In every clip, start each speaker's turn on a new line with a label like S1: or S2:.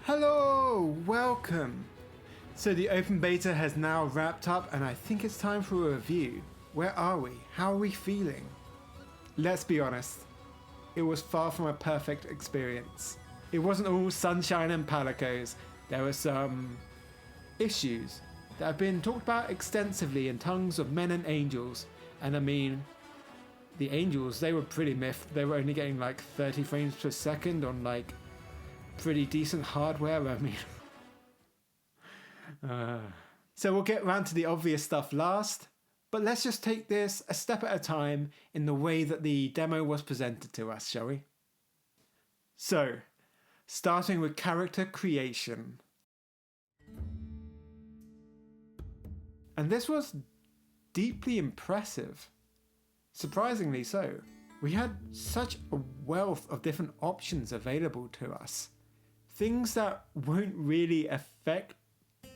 S1: Hello, welcome. So the open beta has now wrapped up and I think it's time for a review. Where are we? How are we feeling? Let's be honest, it was far from a perfect experience. It wasn't all sunshine and palicos. There were some issues that have been talked about extensively in tongues of men and angels. And I mean, the angels, they were pretty miffed. They were only getting like 30 frames per second on like pretty decent hardware. I mean, so we'll get round to the obvious stuff last, but let's just take this a step at a time in the way that the demo was presented to us, shall we? So, starting with character creation. And this was deeply impressive. Surprisingly so. We had such a wealth of different options available to us. Things that won't really affect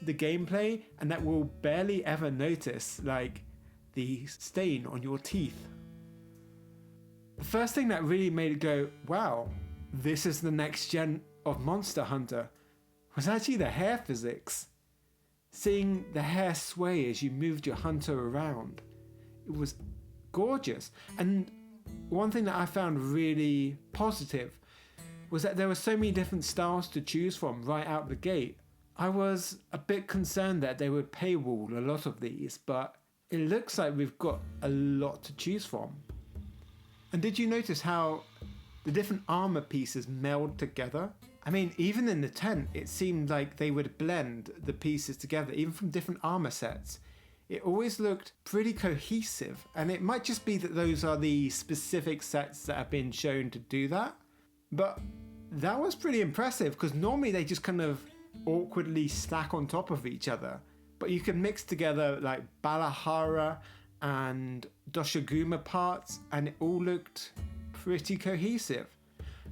S1: the gameplay and that we'll barely ever notice, like the stain on your teeth. The first thing that really made it go, wow, this is the next gen of Monster Hunter, was actually the hair physics. Seeing the hair sway as you moved your hunter around. It was gorgeous. And one thing that I found really positive was that there were so many different styles to choose from right out the gate. I was a bit concerned that they would paywall a lot of these, but it looks like we've got a lot to choose from. And did you notice how the different armor pieces meld together? I mean, even in the tent, it seemed like they would blend the pieces together, even from different armor sets. It always looked pretty cohesive, and it might just be that those are the specific sets that have been shown to do that. But that was pretty impressive, because normally they just kind of awkwardly stack on top of each other. But you can mix together like Balahara and Doshiguma parts, and it all looked pretty cohesive.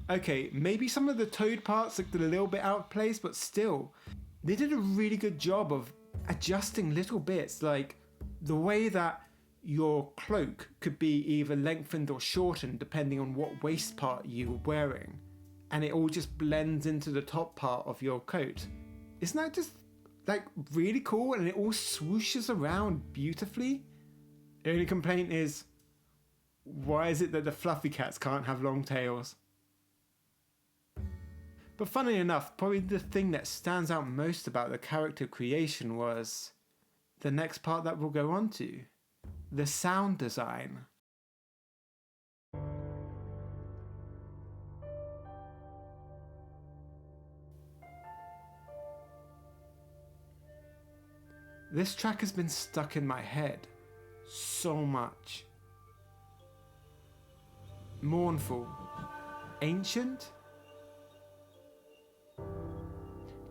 S1: Okay, maybe some of the Toad parts looked a little bit out of place, but still, they did a really good job of adjusting little bits, like the way that your cloak could be either lengthened or shortened depending on what waist part you were wearing, and it all just blends into the top part of your coat. Isn't that just like really cool? And it all swooshes around beautifully. The only complaint is, why is it that the fluffy cats can't have long tails? But funnily enough, probably the thing that stands out most about the character creation was the next part that we'll go on to. The sound design. This track has been stuck in my head so much. Mournful. Ancient?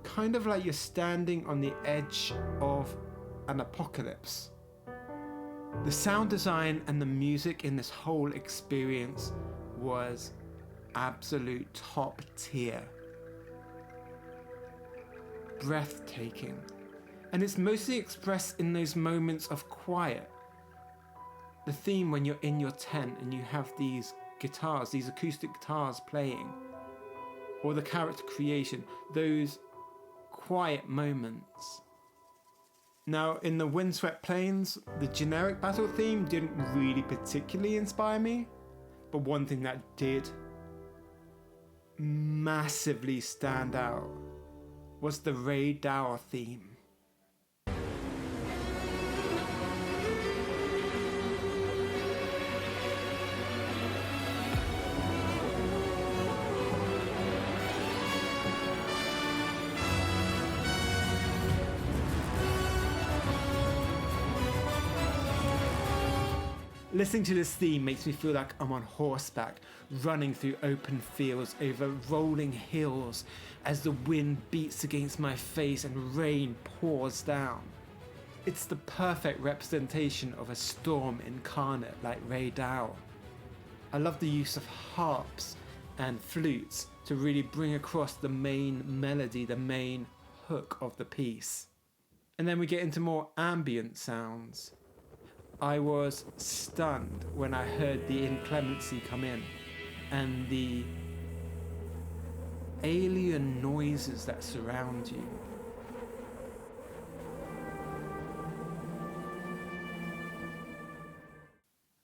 S1: Kind of like you're standing on the edge of an apocalypse. The sound design and the music in this whole experience was absolute top tier. Breathtaking. And it's mostly expressed in those moments of quiet. The theme when you're in your tent and you have these guitars, these acoustic guitars playing, or the character creation, those quiet moments. Now, in the Windswept Plains, the generic battle theme didn't really particularly inspire me, but one thing that did massively stand out was the Ray Dower theme. Listening to this theme makes me feel like I'm on horseback, running through open fields over rolling hills as the wind beats against my face and rain pours down. It's the perfect representation of a storm incarnate like Ray Dower. I love the use of harps and flutes to really bring across the main melody, the main hook of the piece. And then we get into more ambient sounds. I was stunned when I heard the inclemency come in and the alien noises that surround you.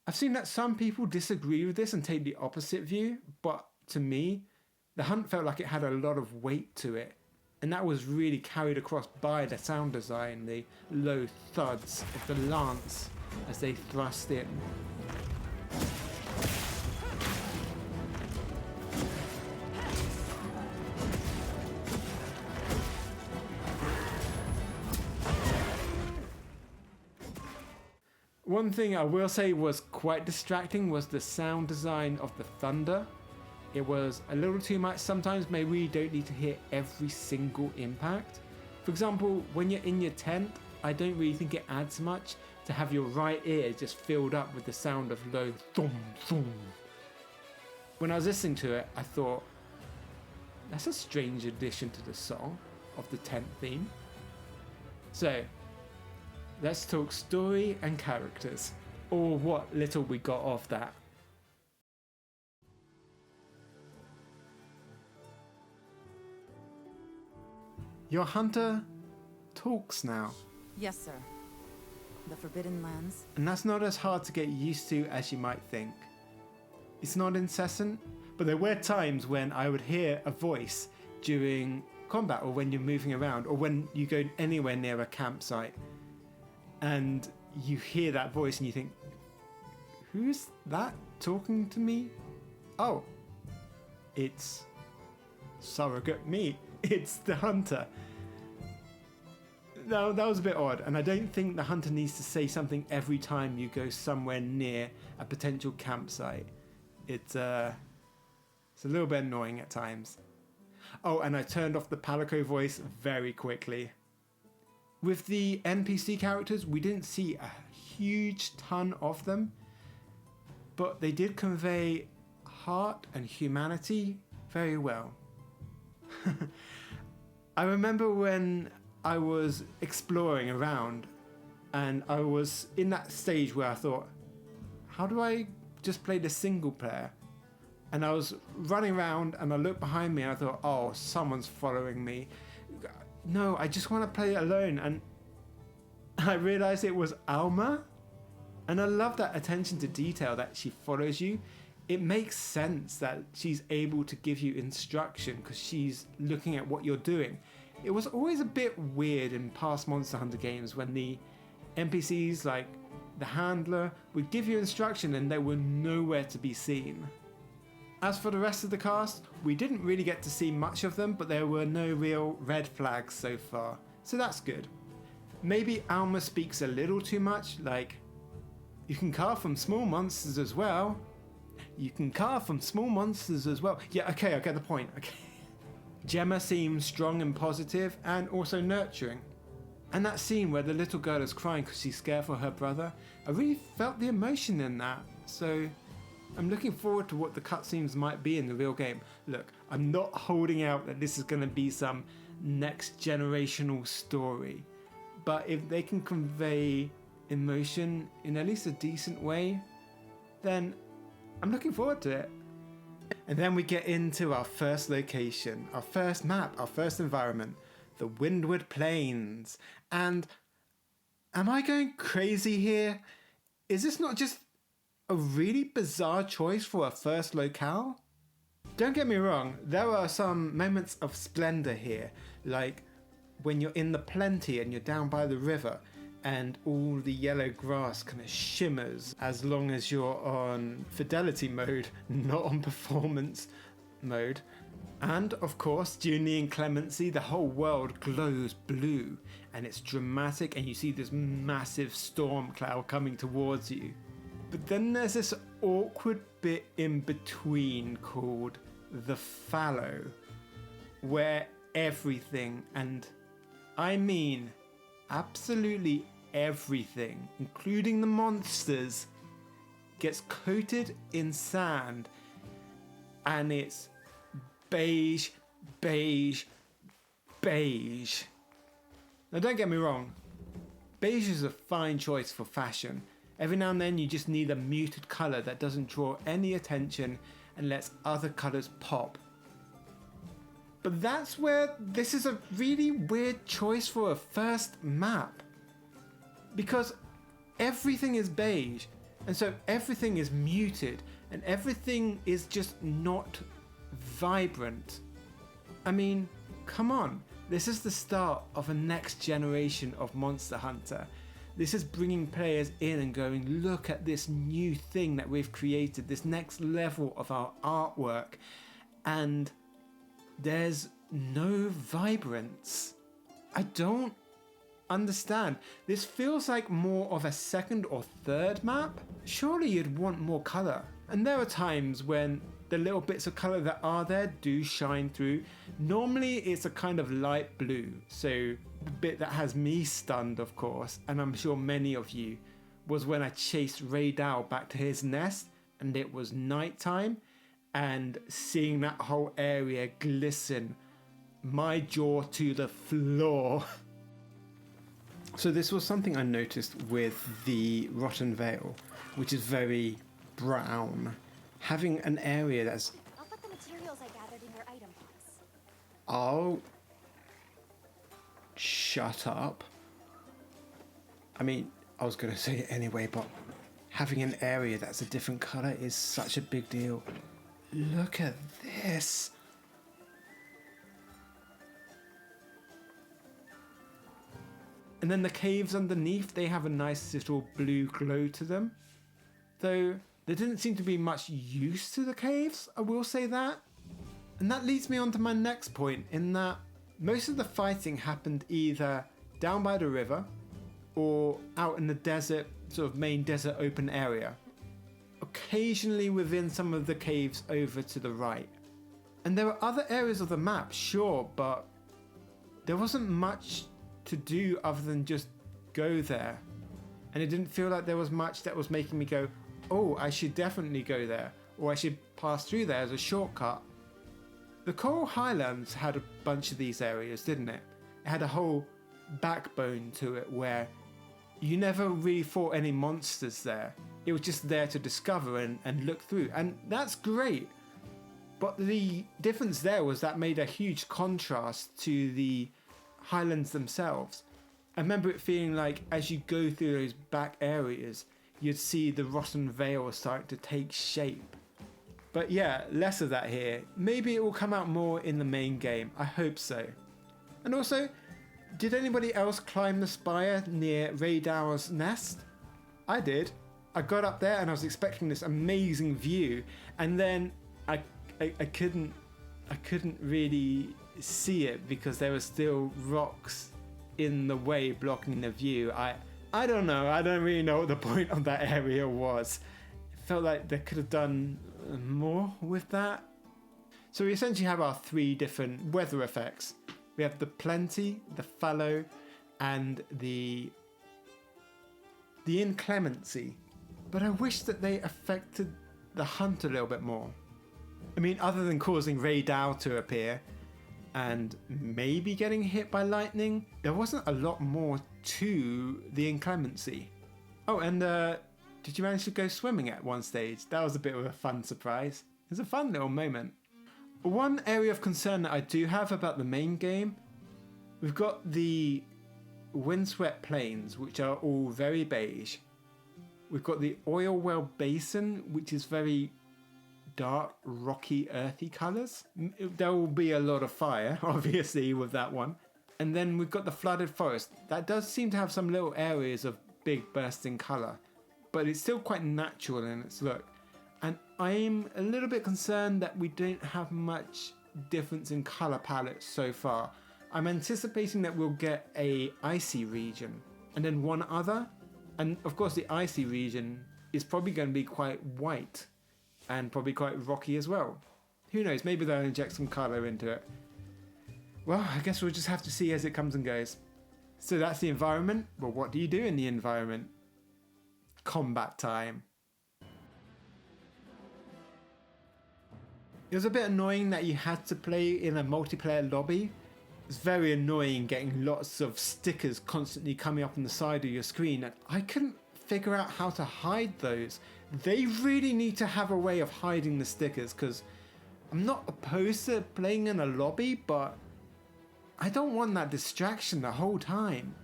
S1: I've seen that some people disagree with this and take the opposite view, but to me, the hunt felt like it had a lot of weight to it, and that was really carried across by the sound design, the low thuds of the lance as they thrust in. One thing I will say was quite distracting was the sound design of the thunder. It was a little too much. Sometimes maybe you don't need to hear every single impact. For example, when you're in your tent, I don't really think it adds much to have your right ear just filled up with the sound of low thum thum. When I was listening to it, I thought, that's a strange addition to the song of the tent theme. So, let's talk story and characters, or what little we got of that. Your hunter talks now.
S2: Yes, sir. The Forbidden Lands?
S1: And that's not as hard to get used to as you might think. It's not incessant, but there were times when I would hear a voice during combat, or when you're moving around, or when you go anywhere near a campsite, and you hear that voice and you think, who's that talking to me? Oh, it's surrogate me. It's the hunter. No, that was a bit odd, and I don't think the hunter needs to say something every time you go somewhere near a potential campsite. It's a little bit annoying at times. Oh, and I turned off the Palico voice very quickly. With the NPC characters, we didn't see a huge ton of them, but they did convey heart and humanity very well. I remember when I was exploring around and I was in that stage where I thought, how do I just play the single player? And I was running around and I looked behind me and I thought, oh, someone's following me. No, I just want to play it alone. And I realized it was Alma. And I love that attention to detail that she follows you. It makes sense that she's able to give you instruction because she's looking at what you're doing. It was always a bit weird in past Monster Hunter games when the NPCs, like the handler, would give you instruction and they were nowhere to be seen. As for the rest of the cast, we didn't really get to see much of them, but there were no real red flags so far, so that's good. Maybe Alma speaks a little too much, like, you can carve from small monsters as well. You can carve from small monsters as well. Yeah, okay, I get the point. Okay. Gemma seems strong and positive and also nurturing. And that scene where the little girl is crying because she's scared for her brother, I really felt the emotion in that. So I'm looking forward to what the cutscenes might be in the real game. Look, I'm not holding out that this is going to be some next generational story. But if they can convey emotion in at least a decent way, then I'm looking forward to it. And then we get into our first location, our first map, our first environment, the Windward Plains. And am I going crazy here? Is this not just a really bizarre choice for a first locale? Don't get me wrong, there are some moments of splendor here, like when you're in the Plenty and you're down by the river and all the yellow grass kind of shimmers as long as you're on fidelity mode, not on performance mode. And of course, during the inclemency, the whole world glows blue and it's dramatic and you see this massive storm cloud coming towards you. But then there's this awkward bit in between called the fallow, where everything, and I mean absolutely everything, including the monsters, gets coated in sand, and it's beige, beige, beige. Now don't get me wrong, beige is a fine choice for fashion. Every now and then you just need a muted colour that doesn't draw any attention and lets other colours pop. But that's where this is a really weird choice for a first map. Because everything is beige, and so everything is muted, and everything is just not vibrant. I mean, come on. This is the start of a next generation of Monster Hunter. This is bringing players in and going, look at this new thing that we've created, this next level of our artwork. And there's no vibrance. I don't understand. This feels like more of a second or third map. Surely you'd want more color. And there are times when the little bits of color that are there do shine through. Normally it's a kind of light blue, so the bit that has me stunned, of course, and I'm sure many of you, was when I chased Ray Dow back to his nest and it was nighttime, and seeing that whole area glisten, my jaw to the floor. So this was something I noticed with the Rotten Vale, which is very brown. Having an area that's...
S3: I'll put the materials I gathered in your item box.
S1: Oh, shut up. I mean, I was going to say it anyway, but having an area that's a different colour is such a big deal. Look at this. And then the caves underneath, they have a nice little blue glow to them. Though there didn't seem to be much use to the caves, I will say that. And that leads me on to my next point, in that most of the fighting happened either down by the river or out in the desert, sort of main desert open area. Occasionally within some of the caves over to the right. And there were other areas of the map, sure, but there wasn't much to do other than just go there. And it didn't feel like there was much that was making me go, oh, I should definitely go there, or I should pass through there as a shortcut. The Coral Highlands had a bunch of these areas, didn't it? It had a whole backbone to it where you never really fought any monsters there. It was just there to discover and look through, and that's great. But the difference there was that made a huge contrast to the Highlands themselves. I remember it feeling like as you go through those back areas, you'd see the Rotten Vale start to take shape. But yeah, less of that here. Maybe it will come out more in the main game. I hope so. And also, did anybody else climb the spire near Ray Dow's nest? I did. I got up there and I was expecting this amazing view, and then I couldn't really see it because there were still rocks in the way blocking the view. I don't know. I don't really know what the point of that area was. It felt like they could have done more with that. So we essentially have our three different weather effects. We have the plenty, the fallow, and the inclemency. But I wish that they affected the hunt a little bit more. I mean, other than causing Ray Dow to appear and maybe getting hit by lightning, there wasn't a lot more to the inclemency. Oh, and did you manage to go swimming at one stage? That was a bit of a fun surprise. It was a fun little moment. One area of concern that I do have about the main game, we've got the windswept plains, which are all very beige. We've got the oil well basin, which is very dark, rocky, earthy colours. There will be a lot of fire, obviously, with that one. And then we've got the flooded forest. That does seem to have some little areas of big bursting colour, but it's still quite natural in its look. And I'm a little bit concerned that we don't have much difference in colour palette so far. I'm anticipating that we'll get a icy region and then one other. And of course the icy region is probably going to be quite white and probably quite rocky as well. Who knows, maybe they'll inject some colour into it. Well, I guess we'll just have to see as it comes and goes. So that's the environment. Well, what do you do in the environment? Combat time. It was a bit annoying that you had to play in a multiplayer lobby. It's very annoying getting lots of stickers constantly coming up on the side of your screen, and I couldn't figure out how to hide those. They really need to have a way of hiding the stickers, because I'm not opposed to playing in a lobby, but I don't want that distraction the whole time.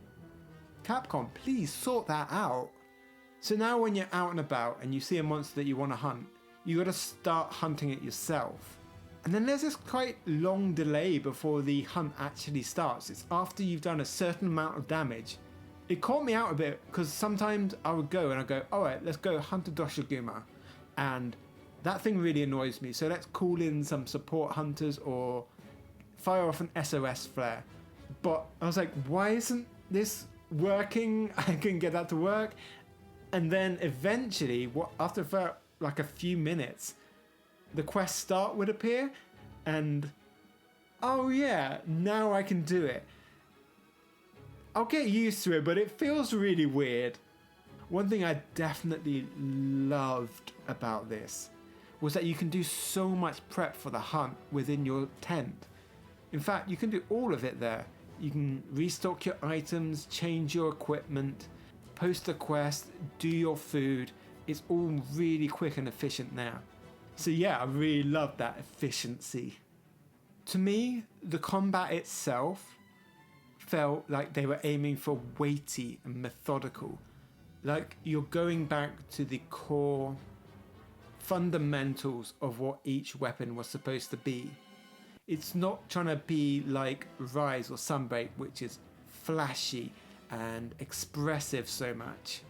S1: Capcom, please sort that out. So now when you're out and about and you see a monster that you want to hunt, you got to start hunting it yourself. And then there's this quite long delay before the hunt actually starts. It's after you've done a certain amount of damage. It caught me out a bit because sometimes I would go and I'd go, alright, let's go hunt a Doshiguma. And that thing really annoys me. So let's call in some support hunters or fire off an SOS flare. But I was like, why isn't this working? I can get that to work. And then eventually, after like a few minutes, the quest start would appear. And oh yeah, now I can do it. I'll get used to it, but it feels really weird. One thing I definitely loved about this was that you can do so much prep for the hunt within your tent. In fact, you can do all of it there. You can restock your items, change your equipment, post a quest, do your food. It's all really quick and efficient now. So yeah, I really love that efficiency. To me, the combat itself felt like they were aiming for weighty and methodical. Like you're going back to the core fundamentals of what each weapon was supposed to be. It's not trying to be like Rise or Sunbreak, which is flashy and expressive so much.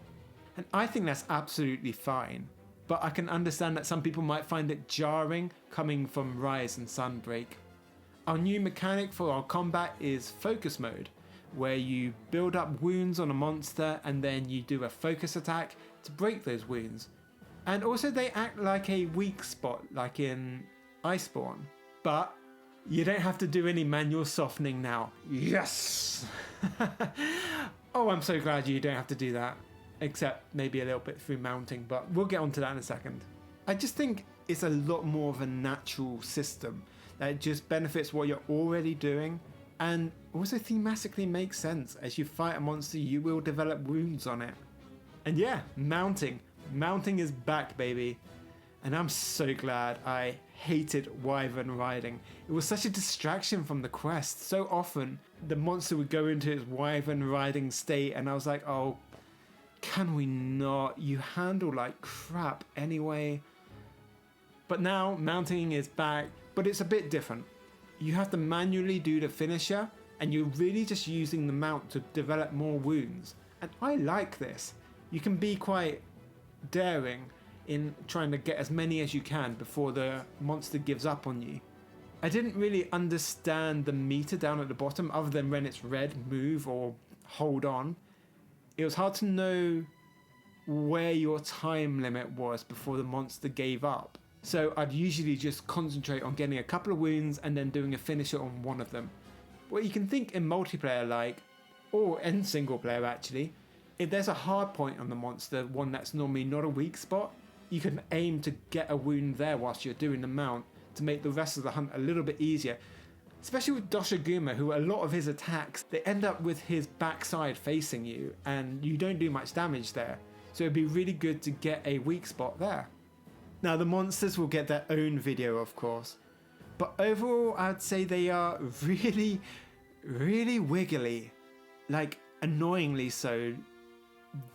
S1: And I think that's absolutely fine. But I can understand that some people might find it jarring coming from Rise and Sunbreak. Our new mechanic for our combat is focus mode, where you build up wounds on a monster and then you do a focus attack to break those wounds. And also they act like a weak spot, like in Iceborne. But you don't have to do any manual softening now. Yes! Oh, I'm so glad you don't have to do that. Except maybe a little bit through mounting, but we'll get onto that in a second. I just think it's a lot more of a natural system that just benefits what you're already doing and also thematically makes sense. As you fight a monster, you will develop wounds on it. And yeah, mounting. Mounting is back, baby. And I'm so glad. I hated wyvern riding. It was such a distraction from the quest. So often, the monster would go into its wyvern riding state and I was like, oh, can we not? You handle like crap anyway. But now, mounting is back, but it's a bit different. You have to manually do the finisher and you're really just using the mount to develop more wounds. And I like this. You can be quite daring in trying to get as many as you can before the monster gives up on you. I didn't really understand the meter down at the bottom other than when it's red, move or hold on. It was hard to know where your time limit was before the monster gave up. So I'd usually just concentrate on getting a couple of wounds and then doing a finisher on one of them. What you can think in multiplayer like, or in single player actually, if there's a hard point on the monster, one that's normally not a weak spot, you can aim to get a wound there whilst you're doing the mount to make the rest of the hunt a little bit easier. Especially with Doshiguma, who a lot of his attacks, they end up with his backside facing you and you don't do much damage there. So it'd be really good to get a weak spot there. Now the monsters will get their own video of course, but overall I'd say they are really, really wiggly, like annoyingly so.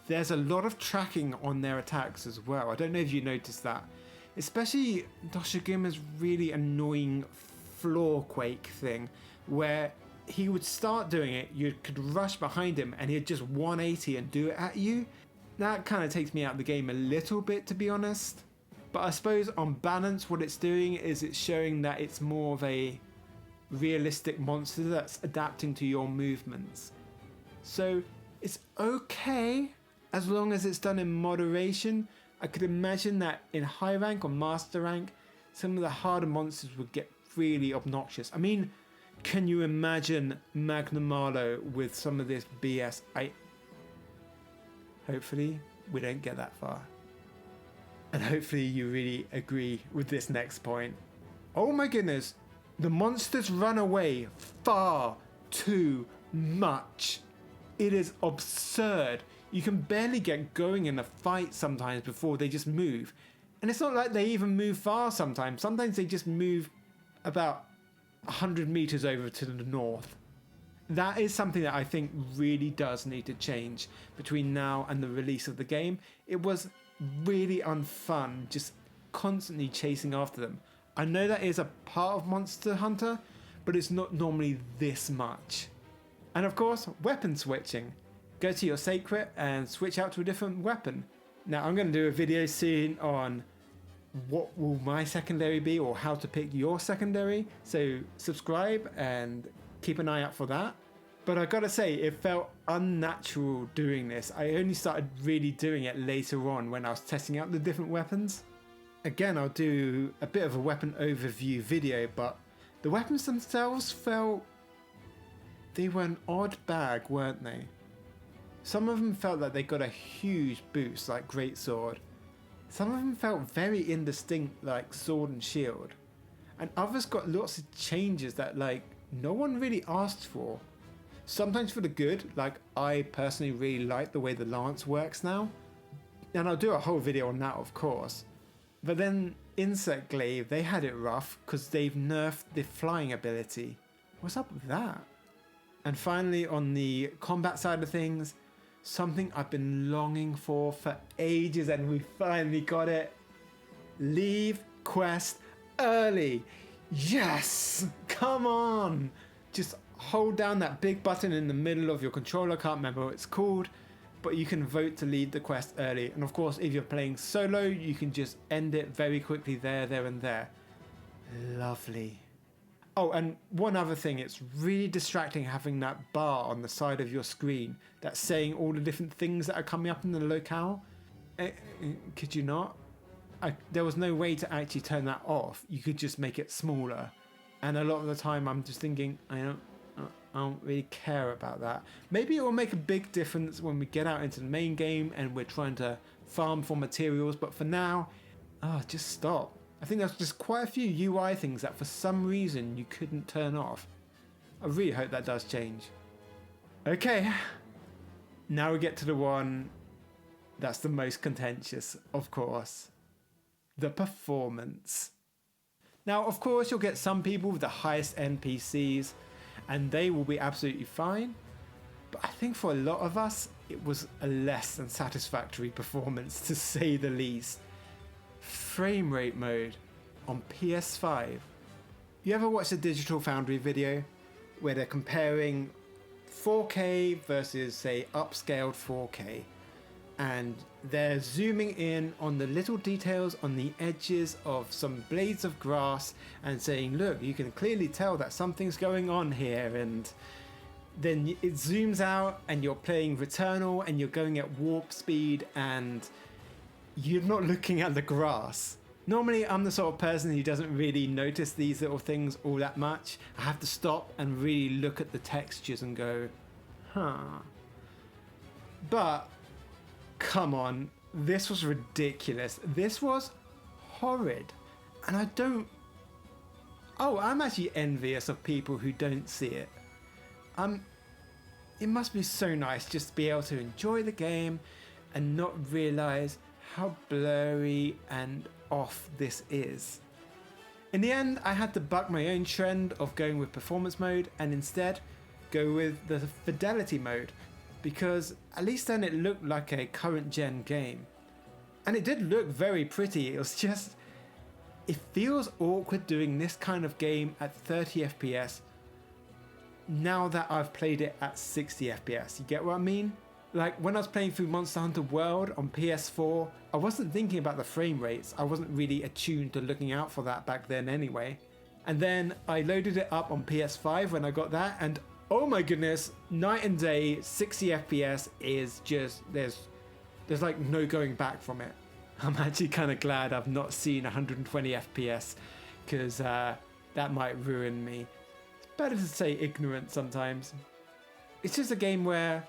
S1: There's a lot of tracking on their attacks as well. I don't know if you noticed that. Especially Doshiguma's really annoying floor quake thing where he would start doing it, you could rush behind him and he'd just 180 and do it at you. That kind of takes me out of the game a little bit, to be honest. But I suppose on balance what it's doing is it's showing that it's more of a realistic monster that's adapting to your movements. So it's okay as long as it's done in moderation. I could imagine that in high rank or master rank, some of the harder monsters would get really obnoxious. I mean, can you imagine Magnamalo with some of this BS? Hopefully we don't get that far. And hopefully you really agree with this next point. Oh my goodness, the monsters run away far too much. It is absurd. You can barely get going in a fight sometimes before they just move. And it's not like they even move far sometimes. Sometimes they just move about 100 meters over to the north. That is something that I think really does need to change between now and the release of the game. It was really unfun just constantly chasing after them. I know that is a part of Monster Hunter, but it's not normally this much. And of course, weapon switching. Go to your sacred and switch out to a different weapon. Now I'm going to do a video soon on what will my secondary be or how to pick your secondary. So subscribe and keep an eye out for that. But I gotta say, it felt unnatural doing this. I only started really doing it later on when I was testing out the different weapons. Again, I'll do a bit of a weapon overview video, but the weapons themselves they were an odd bag, weren't they? Some of them felt like they got a huge boost, like Greatsword. Some of them felt very indistinct, like Sword and Shield. And others got lots of changes that like no one really asked for. Sometimes for the good, like I personally really like the way the lance works now. And I'll do a whole video on that, of course. But then Insect Glaive, they had it rough because they've nerfed the flying ability. What's up with that? And finally, on the combat side of things, something I've been longing for ages and we finally got it. Leave quest early. Yes! Come on! Just hold down that big button in the middle of your controller. I can't remember what it's called. But you can vote to leave the quest early. And of course, if you're playing solo, you can just end it very quickly there and there. Lovely. Oh, and one other thing, it's really distracting having that bar on the side of your screen that's saying all the different things that are coming up in the locale. Could you not? There was no way to actually turn that off. You could just make it smaller. And a lot of the time I'm just thinking, I don't really care about that. Maybe it will make a big difference when we get out into the main game and we're trying to farm for materials, but for now, just stop. I think there's just quite a few UI things that for some reason you couldn't turn off. I really hope that does change. Okay, now we get to the one that's the most contentious, of course. The performance. Now, of course, you'll get some people with the highest NPCs, and they will be absolutely fine. But I think for a lot of us, it was a less than satisfactory performance, to say the least. Frame rate mode on PS5. You ever watch a Digital Foundry video where they're comparing 4K versus, say, upscaled 4K? And they're zooming in on the little details on the edges of some blades of grass and saying, look, you can clearly tell that something's going on here. And then it zooms out and you're playing Returnal and you're going at warp speed and you're not looking at the grass. Normally I'm the sort of person who doesn't really notice these little things all that much. I have to stop and really look at the textures and go, But come on, this was ridiculous. This was horrid. And I'm actually envious of people who don't see it. It must be so nice just to be able to enjoy the game and not realize how blurry and off this is. In the end, I had to buck my own trend of going with performance mode and instead go with the fidelity mode, because at least then it looked like a current gen game. And it did look very pretty. It was just, it feels awkward doing this kind of game at 30 FPS now that I've played it at 60 FPS. You get what I mean? Like when I was playing through Monster Hunter World on PS4, I wasn't thinking about the frame rates. I wasn't really attuned to looking out for that back then anyway. And then I loaded it up on PS5 when I got that, and oh my goodness, night and day, 60 FPS is just, there's like no going back from it. I'm actually kind of glad I've not seen 120 FPS, because that might ruin me. It's better to say ignorant sometimes. It's just a game where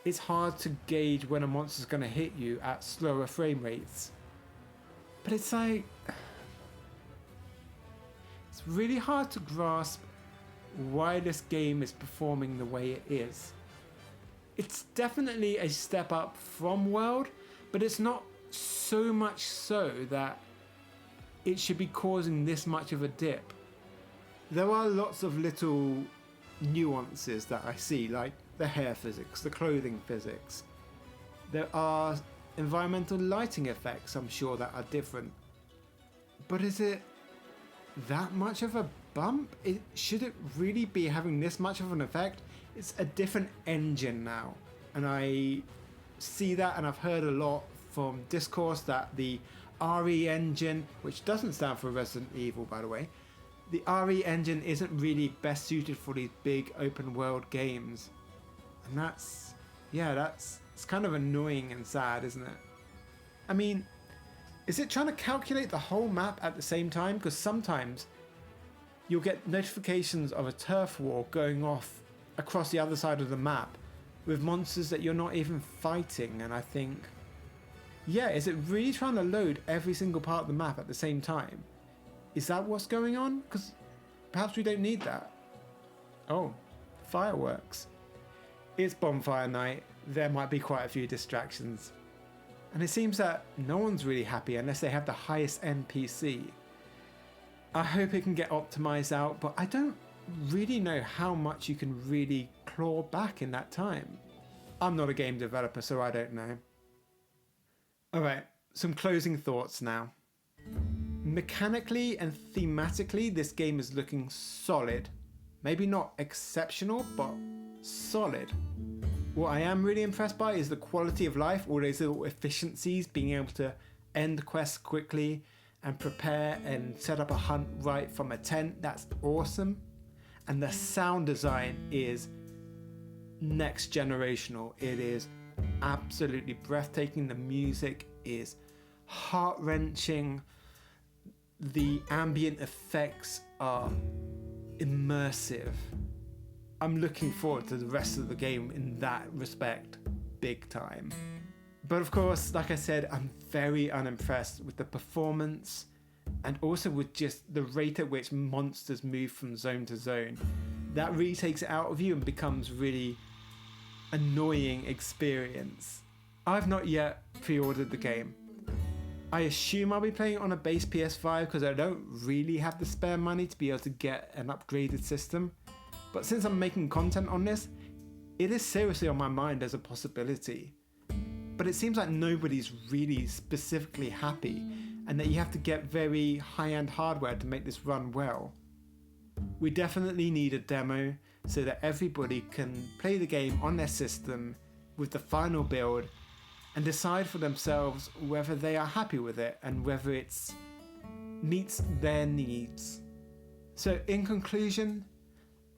S1: it's hard to gauge when a monster's going to hit you at slower frame rates. But it's like, it's really hard to grasp why this game is performing the way it is. It's definitely a step up from World, but it's not so much so that it should be causing this much of a dip. there are lots of little nuances that I see, like the hair physics, the clothing physics. There are environmental lighting effects, I'm sure, that are different. But is it that much of a bump? Should it really be having this much of an effect? It's a different engine now, and I see that, and I've heard a lot from discourse that the RE engine, which doesn't stand for Resident Evil, by the way, the RE engine isn't really best suited for these big open world games. And that's it's kind of annoying and sad, isn't it? I mean, is it trying to calculate the whole map at the same time? Because sometimes you'll get notifications of a turf war going off across the other side of the map with monsters that you're not even fighting, and I think, yeah, is it really trying to load every single part of the map at the same time? Is that what's going on? Because perhaps we don't need that. Oh, fireworks. It's bonfire night. There might be quite a few distractions. And it seems that no one's really happy unless they have the highest NPC. I hope it can get optimized out, but I don't really know how much you can really claw back in that time. I'm not a game developer, so I don't know. Alright, some closing thoughts now. Mechanically and thematically, this game is looking solid. Maybe not exceptional, but solid. What I am really impressed by is the quality of life, all those little efficiencies, being able to end quests quickly and prepare and set up a hunt right from a tent. That's awesome. And the sound design is next generational. It is absolutely breathtaking. The music is heart-wrenching. The ambient effects are immersive. I'm looking forward to the rest of the game in that respect, big time. But of course, like I said, I'm very unimpressed with the performance and also with just the rate at which monsters move from zone to zone. That really takes it out of you and becomes really annoying experience. I've not yet pre-ordered the game. I assume I'll be playing it on a base PS5 because I don't really have the spare money to be able to get an upgraded system. But since I'm making content on this, it is seriously on my mind as a possibility. But it seems like nobody's really specifically happy, and that you have to get very high-end hardware to make this run well. We definitely need a demo so that everybody can play the game on their system with the final build and decide for themselves whether they are happy with it and whether it meets their needs. So in conclusion,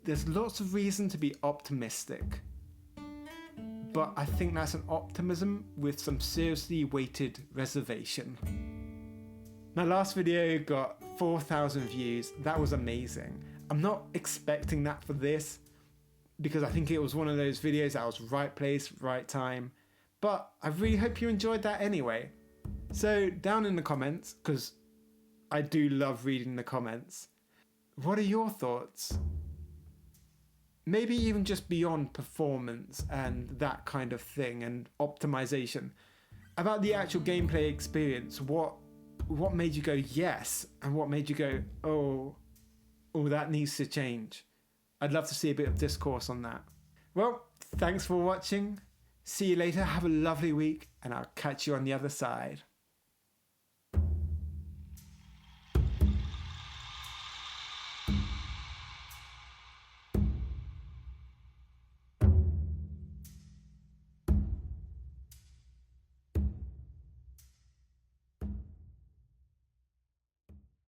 S1: there's lots of reason to be optimistic. But I think that's an optimism with some seriously weighted reservation. My last video got 4,000 views. That was amazing. I'm not expecting that for this because I think it was one of those videos that was right place, right time. But I really hope you enjoyed that anyway. So down in the comments, because I do love reading the comments, what are your thoughts? Maybe even just beyond performance and that kind of thing and optimization. About the actual gameplay experience, what made you go yes and what made you go, oh, that needs to change? I'd love to see a bit of discourse on that. Well, thanks for watching. See you later, have a lovely week, and I'll catch you on the other side.